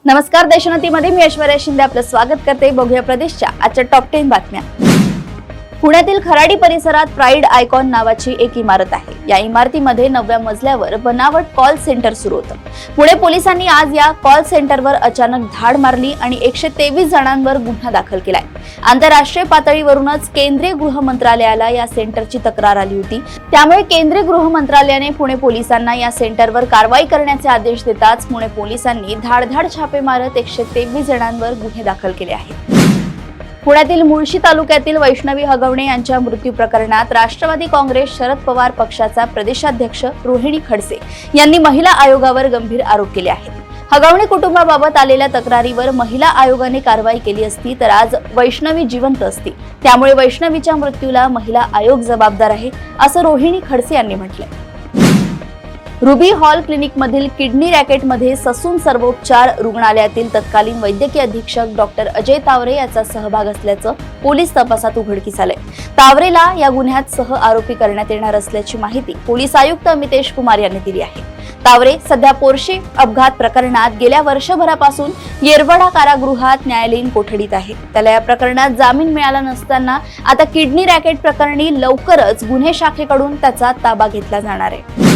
नमस्कार, देशोन्नतीमध्ये मी ऐश्वर्या शिंदे आपलं स्वागत करते। बघूया प्रदेशच्या आजच्या टॉप 10 बातम्या। पुण्यातील खराडी परिसरात प्राइड आयकॉन नावाची एक इमारत आहे। या इमारतीमध्ये 9व्या मजल्यावर बनावट कॉल सेंटर सुरू होतं। पुणे पोलिसांनी आज या कॉल सेंटरवर अचानक धाड मारली आणि 123 जणांवर गुन्हा दाखल केलाय। आंतरराष्ट्रीय पातळीवरूनच केंद्रीय गृह मंत्रालयाला या सेंटरची तक्रार आली होती। त्यामुळे केंद्रीय गृह मंत्रालयाने पुणे पोलिसांना या सेंटरवर कारवाई करण्याचे आदेश देताच पुणे पोलिसांनी धाडधाड छापे मारत 123 जणांवर गुन्हे दाखल केले आहेत। पुण्यातील मुळशी तालुक्यातील वैष्णवी हगवणे यांच्या मृत्यू प्रकरणात राष्ट्रवादी काँग्रेस शरद पवार पक्षाचा प्रदेशाध्यक्ष रोहिणी खडसे यांनी महिला आयोगावर गंभीर आरोप केले आहेत। हगवणे कुटुंबाबाबत आलेल्या तक्रारीवर महिला आयोगाने कारवाई केली असती तर आज वैष्णवी जिवंत असती। त्यामुळे वैष्णवीच्या मृत्यूला महिला आयोग जबाबदार आहे, असं रोहिणी खडसे यांनी म्हटलंय। रुबी हॉल क्लिनिक मधील किडनी रॅकेटमध्ये ससून सर्वोपचार रुग्णालयातील तत्कालीन वैद्यकीय अधीक्षक डॉक्टर अजय तावरे याचा सहभाग असल्याचं पोलीस तपासात उघडकीस आलंय। तावरेला या गुन्ह्यात सह आरोपी करण्यात येणार असल्याची माहिती पोलीस आयुक्त अमितेश कुमार यांनी दिली आहे। तावरे सध्या पोर्शे अपघात प्रकरणात गेल्या वर्षभरापासून येरवडा कारागृहात न्यायालयीन कोठडीत आहे। त्याला या प्रकरणात जामीन मिळाला नसताना आता किडनी रॅकेट प्रकरणी लवकरच गुन्हे शाखेकडून त्याचा ताबा घेतला जाणार आहे।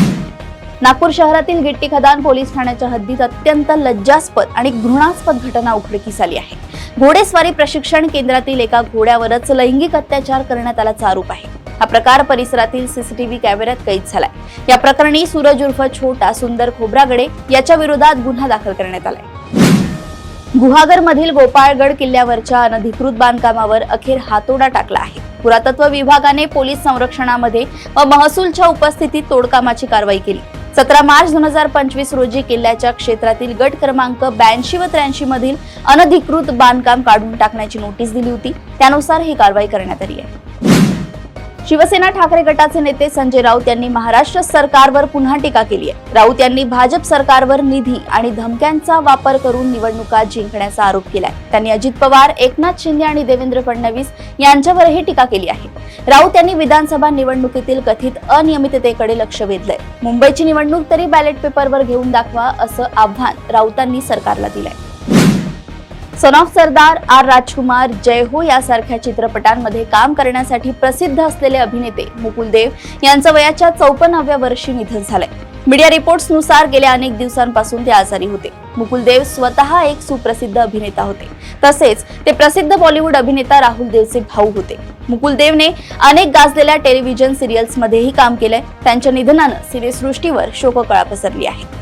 नागपूर शहरातील गिट्टी खदान पोलीस ठाण्याच्या हद्दीत अत्यंत लज्जास्पद आणि घृणास्पद घटना उघडकीस आली आहे। घोडेस्वारी प्रशिक्षण केंद्रातील एका घोड्यावरच लैंगिक अत्याचार करण्यात आल्याचा आरोप आहे। हा प्रकार परिसरातील सीसीटीव्ही कॅमेऱ्यात कैद झालाय। या प्रकरणी सूरज उर्फ छोटा सुंदर खोब्रागडे याच्या विरोधात गुन्हा दाखल करण्यात आलाय। गुहागर मधील गोपाळगड किल्ल्यावरच्या अनधिकृत बांधकामावर अखेर हातोडा टाकला आहे। पुरातत्व विभागाने पोलीस संरक्षणामध्ये व महसूलच्या उपस्थितीत तोडकामाची कारवाई केली। 17 मार्च 2025 रोजी किल्ल्याच्या क्षेत्रातील गट क्रमांक 82 व 83 मधील अनधिकृत बांधकाम काढून टाकण्याची नोटीस दिली होती। त्यानुसार ही कारवाई करण्यात आली आहे। शिवसेना ठाकरे गटाचे नेते संजय राऊत यांनी महाराष्ट्र सरकारवर पुन्हा टीका केली आहे। राऊत यांनी भाजप सरकारवर निधी आणि धमक्यांचा वापर करून निवडणुका जिंकण्याचा आरोप केलाय। त्यांनी अजित पवार, एकनाथ शिंदे आणि देवेंद्र फडणवीस यांच्यावरही टीका केली आहे। राऊत यांनी विधानसभा निवडणुकीतील कथित अनियमिततेकडे लक्ष वेधलंय। मुंबईची निवडणूक तरी बॅलेट पेपरवर घेऊन दाखवा, असं आव्हान राऊतांनी सरकारला दिलंय। सन ऑफ सरदार, आर राजकुमार, जय हो यासारख्या चित्रपटांमध्ये काम करण्यासाठी प्रसिद्ध असलेले अभिनेते मुकुल देव यांचं वयाच्या 54व्या वर्षी निधन झालंय। मीडिया रिपोर्ट्सनुसार गेल्या अनेक दिवसांपासून ते आजारी होते। मुकुल देव स्वतः एक सुप्रसिद्ध अभिनेता होते, तसेच ते प्रसिद्ध बॉलिवूड अभिनेता राहुल देवचे भाऊ होते। मुकुल देवने अनेक गाजलेल्या टेलिव्हिजन सिरियल्समध्येही काम केलंय। त्यांच्या निधनानं सिनेसृष्टीवर शोककळा पसरली आहे।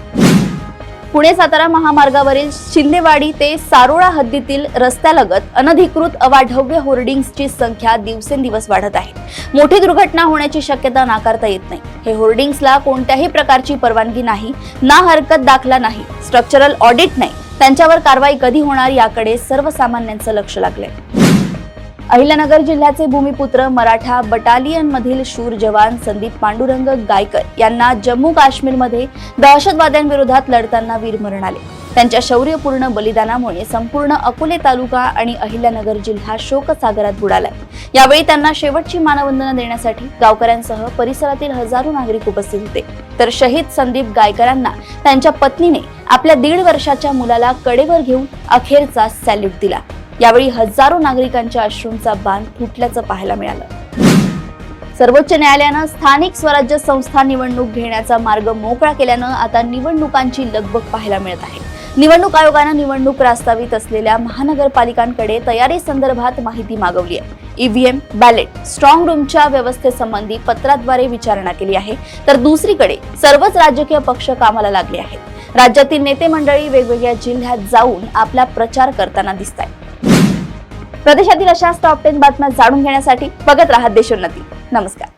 पुणे सातारा महामार्गावरील शिंदेवाडी ते सारोळा हद्दीतील रस्त्यालगत अनधिकृत अवाढव्य होर्डिंग्सची संख्या दिवसेंदिवस वाढत आहे। मोठी दुर्घटना होण्याची शक्यता नाकारता येत नाही। हे होर्डिंग्सला कोणत्याही प्रकारची परवानगी नाही, ना हरकत दाखला नाही, स्ट्रक्चरल ऑडिट नाही। त्यांच्यावर कारवाई कधी होणार याकडे सर्वसामान्यांचं लक्ष लागलंय। अहिल्यानगर जिल्ह्याचे भूमिपुत्र मराठा बटालियन मधील शूर जवान संदीप पांडुरंग गायकर यांना जम्मू काश्मीरमध्ये दहशतवाद्यांविरोधात लढताना वीरमरण आले। त्यांच्या शौर्यपूर्ण बलिदानामुळे संपूर्ण अकोले तालुका आणि अहिल्यानगर जिल्हा शोकसागरात बुडालाय। यावेळी त्यांना शेवटची मानवंदना देण्यासाठी गावकऱ्यांसह परिसरातील हजारो नागरिक उपस्थित होते। तर शहीद संदीप गायकरांना त्यांच्या पत्नीने आपल्या 1.5 वर्षाच्या मुलाला कडेवर घेऊन अखेरचा सॅल्यूट दिला। यावेळी हजारो नागरिकांच्या अश्रूंचा बांध फुटल्याचं पाहायला मिळालं। सर्वोच्च न्यायालयानं स्थानिक स्वराज्य संस्था निवडणूक घेण्याचा मार्ग मोकळा केल्यानं आता निवडणुकांची लगबग पाहायला मिळत आहे। निवडणूक आयोगानं निवडणूक प्रस्तावित असलेल्या महानगरपालिकांकडे तयारी संदर्भात माहिती मागवली आहे। ईव्हीएम, बॅलेट, स्ट्रॉंग रूमच्या व्यवस्थेसंबंधी पत्राद्वारे विचारणा केली आहे। तर दुसरीकडे सर्वच राजकीय पक्ष कामाला लागले आहेत। राज्यातील नेते मंडळी वेगवेगळ्या जिल्ह्यात जाऊन आपला प्रचार करताना दिसतायत। प्रदेशातील अशाच टॉप 10 बातम्या जाणून घेण्यासाठी बघत राहा देशोन्नती। नमस्कार।